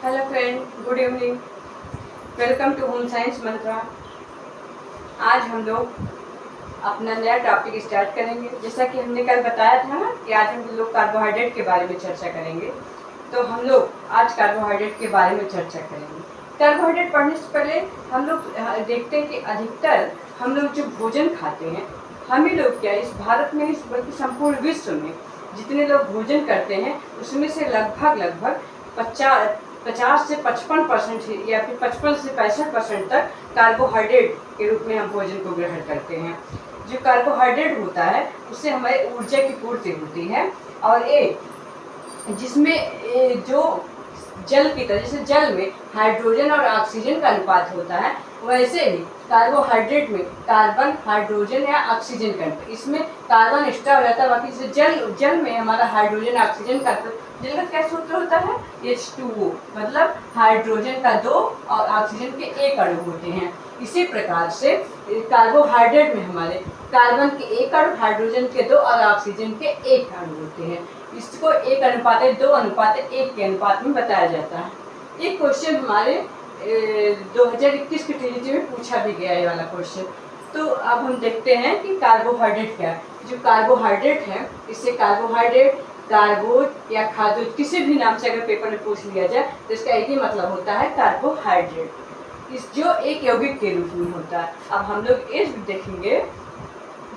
Hello friend, good evening. Welcome to home science mantra. आज हम लोग अपना नया टॉपिक स्टार्ट करेंगे। जैसा कि हमने कल बताया था ना कि आज हम लोग कार्बोहाइड्रेट के बारे में चर्चा करेंगे, तो हम लोग आज कार्बोहाइड्रेट के बारे में चर्चा करेंगे। कार्बोहाइड्रेट पढ़ने से पहले हम लोग देखते हैं कि अधिकतर हम लोग जो भोजन खाते हैं, हम ही लोग क्या इस भारत में ही बल्कि संपूर्ण विश्व में जितने लोग भोजन करते हैं उसमें से लगभग 50 से 55% या फिर 55 से 65% तक कार्बोहाइड्रेट के रूप में हम भोजन को ग्रहण करते हैं। जो कार्बोहाइड्रेट होता है उससे हमारी ऊर्जा की पूर्ति होती है, और ये जिसमें जो जल की तरह, जैसे जल में हाइड्रोजन और ऑक्सीजन का अनुपात होता है, वैसे ही कार्बोहाइड्रेट में कार्बन, हाइड्रोजन या ऑक्सीजन का अनुपात, इसमें कार्बन एक्स्ट्रा हो जाता है। बाकी जैसे जल में हमारा हाइड्रोजन ऑक्सीजन का, जल का क्या सूत्र होता है H2O, मतलब हाइड्रोजन का 2 और ऑक्सीजन के 1 अणु होते हैं। इसी प्रकार से कार्बोहाइड्रेट में हमारे कार्बन के 1 अणु, हाइड्रोजन के 2 और ऑक्सीजन के 1 अणु होते हैं। इसको 1:2:1 के अनुपात में बताया जाता है। एक क्वेश्चन हमारे 2021 के टीजीटी में पूछा भी गया है वाला क्वेश्चन। तो अब हम देखते हैं कि कार्बोहाइड्रेट क्या है। जो कार्बोहाइड्रेट है, इससे कार्बोहाइड्रेट, कार्बोज या खाद्य, किसी भी नाम से अगर पेपर में पूछ लिया जाए तो इसका एक ही मतलब होता है कार्बोहाइड्रेट, इस जो एक यौगिक के रूप में होता है। अब हम लोग ये देखेंगे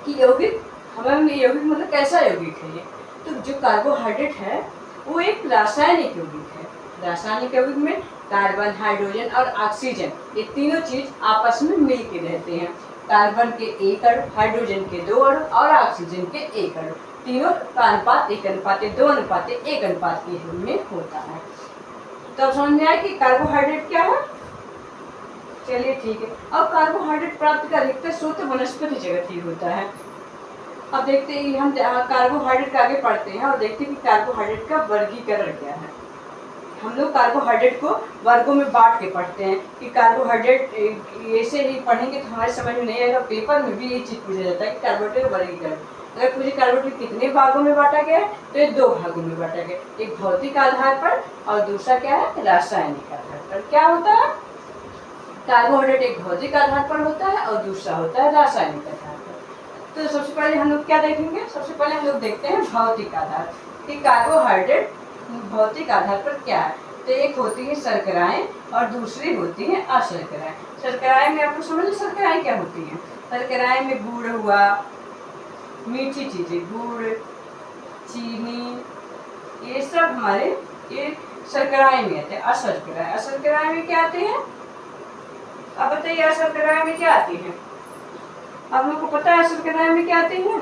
कि यौगिक, हमें यौगिक मतलब कैसा यौगिक है ये। तो जो कार्बोहाइड्रेट है वो एक रासायनिक यौगिक है। रासायनिक यौगिक में कार्बन, हाइड्रोजन और ऑक्सीजन, ये तीनों चीज आपस में मिल के रहते हैं। कार्बन के 1 अणु, हाइड्रोजन के 2 अणु और ऑक्सीजन के 1 अणु, तीनों का अनुपात 1:2:1 अनुपात के रूप में होता है। तो अब समझ में आया कि कार्बोहाइड्रेट क्या है। चलिए ठीक है। अब कार्बोहाइड्रेट प्राप्त का अधिकतर स्रोत वनस्पति जगत ही होता है। अब देखते हैं, हम कार्बोहाइड्रेट का आगे पढ़ते हैं और देखते हैं कि कार्बोहाइड्रेट का वर्गीकरण क्या है। हम लोग कार्बोहाइड्रेट को वर्गों में बांट के पढ़ते हैं कि कार्बोहाइड्रेट ऐसे ही पढ़ेंगे तो हमारे समझ में नहीं आएगा। पेपर में भी ये चीज़ पूछा जाता है कि कार्बोहाइड्रेट का वर्गीकरण। अगर पूछे कार्बोहाइड्रेट कितने भागों में बांटा गया है तो ये 2 भागों में बांटा गया, एक भौतिक आधार पर और दूसरा क्या है, रासायनिक आधार पर। क्या होता है, कार्बोहाइड्रेट एक भौतिक आधार पर होता है और दूसरा होता है रासायनिक आधार पर। तो सबसे पहले हम लोग क्या देखेंगे, सबसे पहले हम लोग देखते हैं भौतिक आधार कि कार्बोहाइड्रेट भौतिक आधार पर क्या है। तो एक होती है शर्कराएं और दूसरी होती है अशर्कराएं। शर्कराएं में आपको समझ, शर्कराएं क्या होती हैं। शर्कराएं में गुड़ हुआ, मीठी चीजें, गुड़, चीनी, ये सब हमारे ये शर्कराएं में आते हैं। अशर्कराएं में क्या आते हैं, अब बताइए अशर्कराएं में क्या आती है। आप लोग को पता है अशर्कराएं में क्या आती है।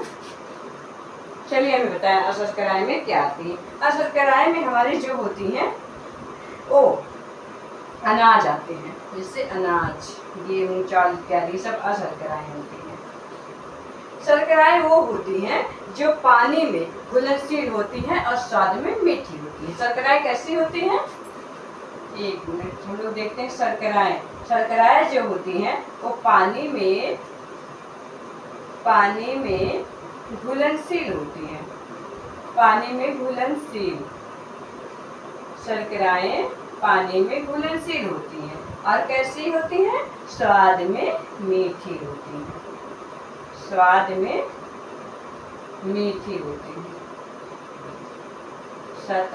चलिए हमें बताएं अशर्कराएं में क्या आती है। अशर्कराएं में हमारी जो होती हैं वो अनाज आते हैं, जैसे अनाज, गेहूं, चावल इत्यादि सब अशर्कराएं होती हैं। शर्कराएं वो होती हैं जो पानी में घुलनशील होती हैं और स्वाद में मीठी होती है। शर्कराएं कैसी होती हैं, एक मिनट हम लोग देखते हैं। शर्कराएं जो होती हैं वो पानी में घुलनशील होती हैं। पानी में घुलनशील, शर्कराएं पानी में घुलनशील होती हैं और कैसी होती हैं, स्वाद में मीठी होती हैं। स्वाद में मीठी होती हैं।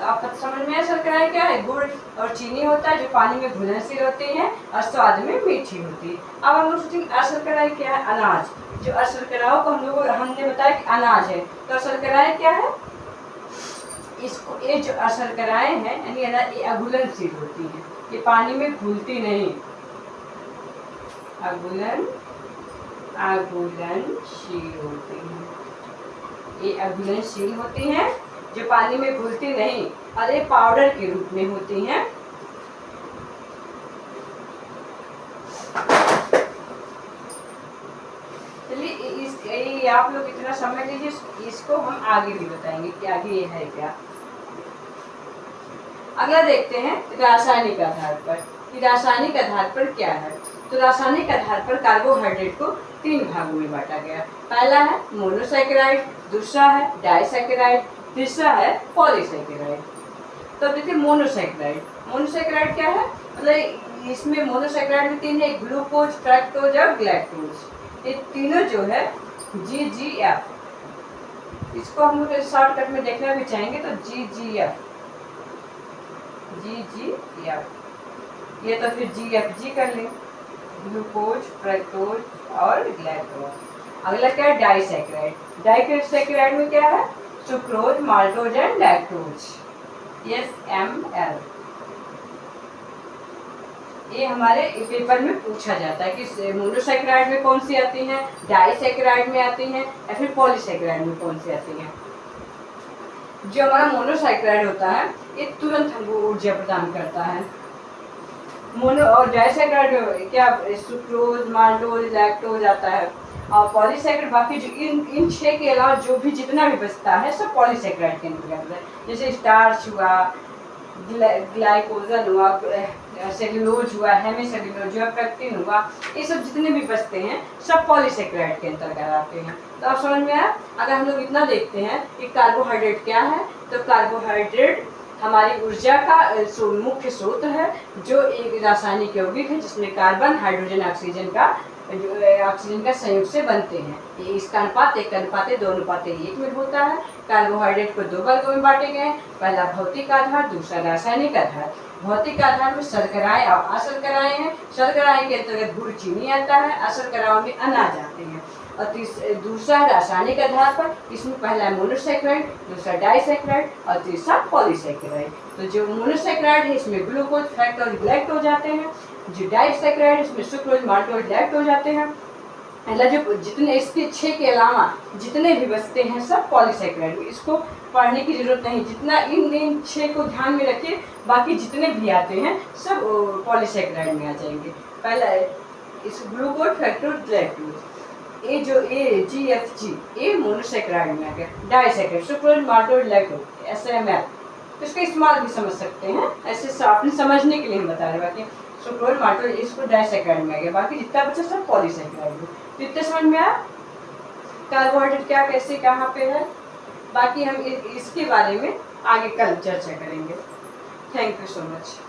आप समझ में आया शर्कराएं क्या है, गुड़ और चीनी होता है जो पानी में घुलनशील होती हैं और स्वाद में मीठी होती है। अब हम लोग सोचेंगे अशर्कराएं क्या है, अनाज। जो अशर्कराओं को हमने बताया कि अनाज है, तो अशर्कराएं क्या है, इसको ये जो अशर्कराएं हैं यानी ये अघुलनशील होती हैं, ये पानी में घुलती नहीं। अघुलनशील होती हैं, ये अघुलनशील होती हैं जो पानी में घुलती नहीं और ये पाउडर के रूप में होती हैं। चलिए आप लोग इतना समझ लीजिए, इसको हम आगे भी बताएंगे कि आगे ये है क्या। अगला देखते हैं रासायनिक आधार पर कि रासायनिक आधार पर क्या है। तो रासायनिक आधार पर कार्बोहाइड्रेट को 3 भागों में बांटा गया। पहला है मोनोसैकेराइड, दूसरा है डाइसैकेराइड, तीसरा है पॉलीसैकेराइड। तो देखिए मोनोसैकेराइड, मोनोसैकेराइड क्या है, मतलब इसमें मोनोसैकेराइड में 3 है, ग्लूकोज, फ्रक्टोज और ग्लैक्टोज। ये तीनों जो है GGF, इसको हम लोग शॉर्टकट में देखना भी चाहेंगे तो GGF, ये तो फिर GFG कर लें, ग्लूकोज, फ्रक्टोज और ग्लैक्टोज। अगला क्या है, डाइसैकेराइड। डाइसैकेराइड में क्या है, sucrose, maltose and lactose, SML। ये हमारे पेपर में पूछा जाता है कि मोनोसैकेराइड में कौन सी आती हैं, डाइसैकेराइड में आती हैं या फिर पॉलीसैकेराइड में कौन सी आती हैं। जो हमारा मोनोसैकेराइड होता है ये तुरंत हमको ऊर्जा प्रदान करता है। मोनो और डाइसैकेराइड क्या, सुक्रोज, माल्टोज, लैक्टोज आता है। और पॉलीसैकेराइड बाकी जो इन 6 के अलावा जो भी जितना भी बचता है सब पॉलीसैकेराइड के अंतर्गत है। जैसे स्टार्च हुआ, ग्लाइकोजन हुआ, सेल्यूलोज हुआ, हेमीसेल्यूलोज हुआ, पेक्टिन हुआ, ये सब जितने भी बचते हैं सब पॉलीसैकेराइड के अंतर्गत आते हैं। तो आप समझ में आया। अगर हम लोग इतना देखते हैं कि कार्बोहाइड्रेट क्या है, तो कार्बोहाइड्रेट हमारी ऊर्जा का मुख्य स्रोत है, जो एक रासायनिक यौगिक है जिसमें कार्बन, हाइड्रोजन, ऑक्सीजन का संयोग से बनते हैं। ये इसका अनुपात 1:2:1 में होता है। कार्बोहाइड्रेट को 2 वर्गों में बांटे गए, पहला भौतिक आधार, दूसरा रासायनिक आधार। भौतिक आधार में शर्कराएं और अशर्कराएं हैं। शर्कराएं के अंतर्गत गुड़, चीनी आता है, अशर्कराओं में अनाज आते हैं। और दूसरा है रासायनिक आधार पर, इसमें पहला है मोनोसैकेराइड, दूसरा डाइसैकेराइड और तीसरा पॉलीसैकेराइड। तो जो मोनोसैकेराइड है इसमें ग्लूकोज, फ्रक्टोज, ग्लैक्टोज आते हैं। जो डाइसैकेराइड इसमें सुक्रोज, माल्टोज, लैक्टोज आते हैं। जो जितने इसके 6 के अलावा जितने भी बचते हैं सब पॉलीसैकेराइड। इसको पढ़ने की जरूरत नहीं, जितना इन 6 को ध्यान में रखिए, बाकी जितने भी आते हैं सब पॉलीसैकेराइड में आ जाएंगे। पहला इस ग्लूकोज, फ्रक्टोज, ग्लैक्टोज, ये जो GFG ये मोनोसैकेराइड में आ गया। Disaccharide sucrose, maltose, lactose, SML। तो इसका इस्तेमाल भी समझ सकते हैं, ऐसे आपने समझने के लिए हम बता रहे हैं। बाकी सुक्रोज, माल्टोज इसको डाइसैकेराइड में आ गया, बाकी जितना बचा सब पॉलीसैकेराइड में। तो इतने समझ में आया कार्बोहाइड्रेट क्या, कैसे, कहाँ पे है। बाकी हम इसके बारे में आगे कल चर्चा करेंगे। Thank you so much.